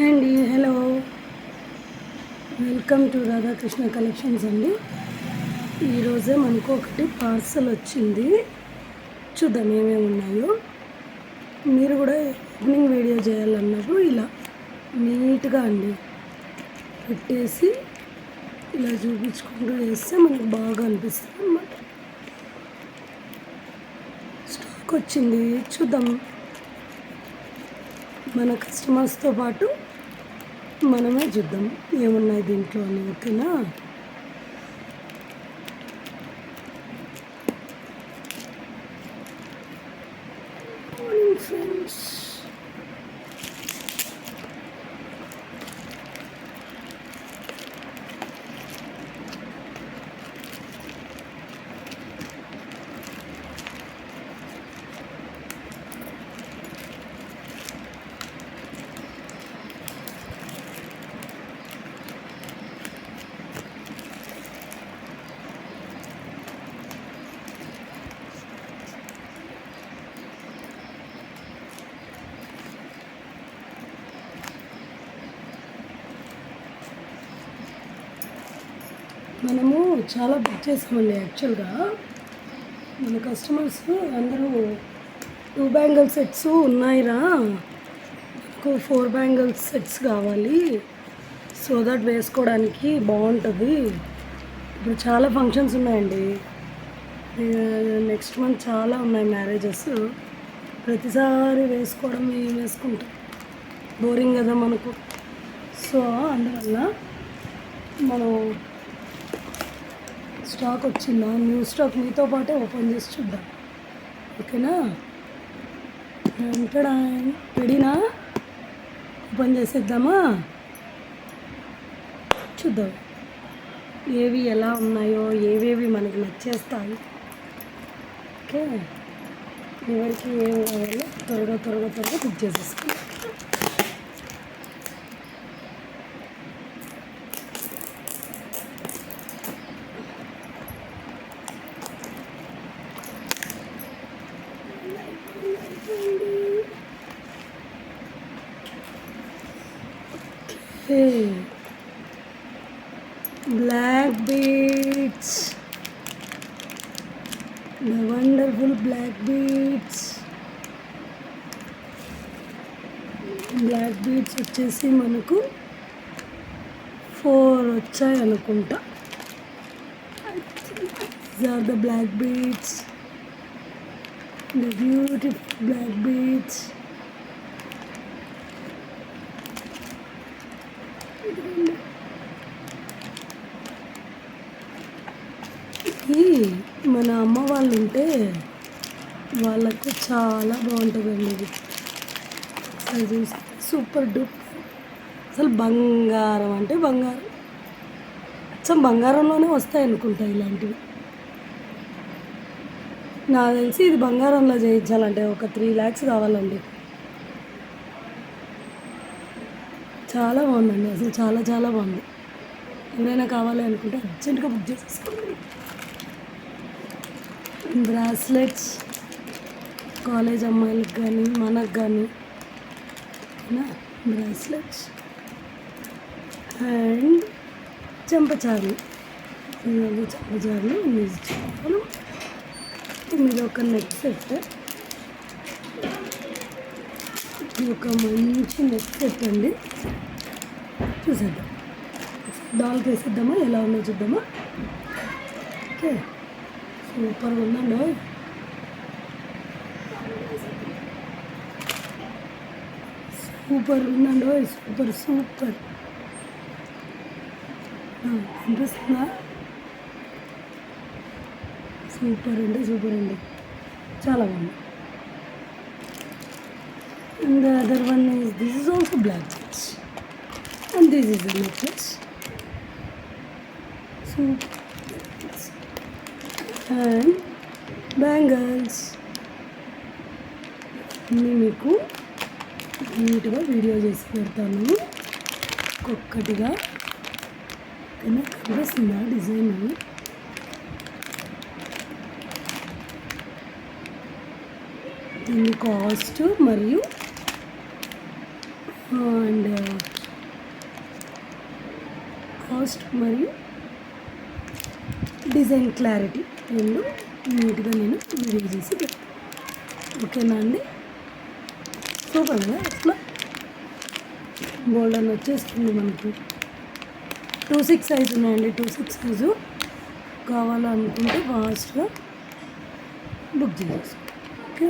Hi అండి, hello, welcome to Radhakrishna collections అండి. ఈరోజే మనకు ఒకటి పార్సల్ వచ్చింది. చూద్దాం ఏమేమి ఉన్నాయో. మీరు కూడా ఓపెనింగ్ వీడియో చేయాలన్నప్పుడు ఇలా నీట్గా అండి పెట్టేసి ఇలా చూపించుకుంటూ చేస్తే మనకు బాగా అనిపిస్తుంది అన్నమాట. స్టాక్ వచ్చింది, చూద్దాం. మన కస్టమర్స్తో పాటు మనమే చూద్దాం ఏమున్నాయి దీంట్లో అని. ఓకేనా? Morning friends. మనము చాలా బుక్ చేసామండి. యాక్చువల్గా మన కస్టమర్స్ అందరూ 2 బ్యాంగిల్ సెట్స్ ఉన్నాయిరా, నాకు 4 బ్యాంగిల్ సెట్స్ కావాలి, సో దట్ వేసుకోవడానికి బాగుంటుంది. ఇప్పుడు చాలా ఫంక్షన్స్ ఉన్నాయండి. నెక్స్ట్ మంత్ చాలా ఉన్నాయి మ్యారేజెస్. ప్రతిసారి వేసుకోవడం ఏం వేసుకుంటాం, బోరింగ్ కదా మనకు. సో అందువల్ల మనం స్టాక్ వచ్చిందా, న్యూ స్టాక్ మీతో పాటే ఓపెన్ చేసి చూద్దాం. ఓకేనా? రెడీనా? ఓపెన్ చేసేద్దామా? చూద్దాం ఏవి ఎలా ఉన్నాయో, ఏవేవి మనకి నచ్చేస్తాయి. ఓకే, ఎవరికి ఏమి కావాలో త్వరగా బుక్ చేసేసుకుందాం. Black beads, the wonderful black beads. Black beads వచ్చేసి మనకు 4 వచ్చాయి అనుకుంటా. These are the black beads, the beautiful black beads. మన అమ్మ వాళ్ళు ఉంటే వాళ్ళకు చాలా బాగుంటుందండి ఇది. అసలు చూసి సూపర్ డూపర్. అసలు బంగారం అంటే బంగారం, అచ్చం బంగారంలోనే వస్తాయి అనుకుంటా ఇలాంటివి. నాకు తెలిసి ఇది బంగారంలో చేయించాలంటే ఒక 3 lakhs కావాలండి. చాలా బాగుందండి, అసలు చాలా బాగుంది. ఎవరైనా కావాలి అనుకుంటే అర్జెంటుగా బుక్ చేసేసుకోండి. బ్రాస్లెట్స్ కాలేజ్ అమ్మాయిలకు కానీ మనకు కానీ బ్రాస్లెట్స్ అండ్ చెంపచారులు. ఇది ఒక నెక్ సెట్, ఇది ఒక మంచి నెక్ సెట్ అండి. చూసేద్దాం, డాల్కి వేసేద్దామా, ఎలా ఉందో చూద్దామా. ఓకే, సూపర్గా ఉందండి. సూపర్ అనిపిస్తుందా? సూపర్ అండి, చాలా బాగుంది. And the other one is this is also black beads and this is the necklace. Super. And bangles అన్నీ మీకు నీట్గా వీడియో చేసి పెడతాను ఒక్కొక్కటిగా. కనిపిస్తుందా డిజైన్? దీని కాస్ట్ మరియు అండ్ కాస్ట్ మరియు డిజైన్ క్లారిటీ రెండు నీట్గా నేను వీడియో చేసి పెడతాను. ఓకేనా అండి? సూపర్గా అట్లా బోల్డ్ అని వచ్చేస్తుంది మనకి. 2/6 సైజు ఉన్నాయండి. 2/6 సైజు కావాలనుకుంటే ఫాస్ట్గా బుక్ చేసేసి. ఓకే,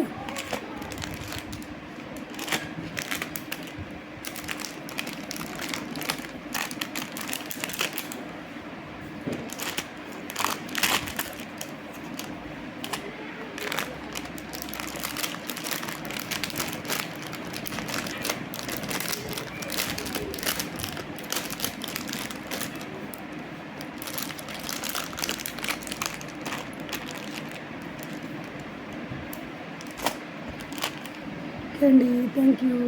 అండి. Thank you.